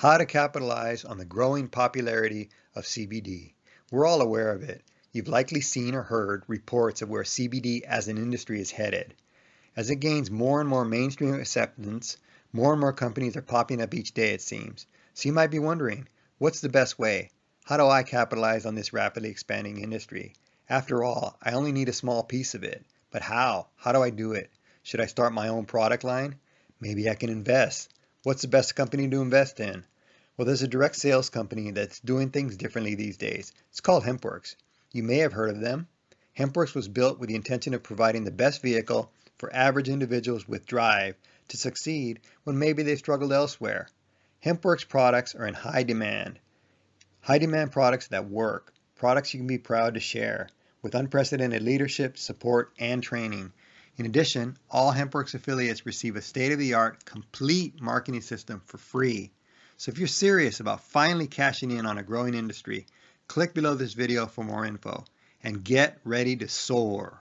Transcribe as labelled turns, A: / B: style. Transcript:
A: How to capitalize on the growing popularity of CBD. We're all aware of it. You've likely seen or heard reports of where CBD as an industry is headed. As it gains more and more mainstream acceptance, more and more companies are popping up each day, it seems. So you might be wondering, what's the best way? How do I capitalize on this rapidly expanding industry? After all, I only need a small piece of it. But how? How do I do it? Should I start my own product line? Maybe I can invest. What's the best company to invest in? Well, there's a direct sales company that's doing things differently these days. It's called HempWorks. You may have heard of them. HempWorks was built with the intention of providing the best vehicle for average individuals with drive to succeed when maybe they struggled elsewhere. HempWorks products are in high demand. High demand products that work. Products you can be proud to share with unprecedented leadership, support, and training. In addition, all HempWorks affiliates receive a state-of-the-art complete marketing system for free. So if you're serious about finally cashing in on a growing industry, click below this video for more info and get ready to soar.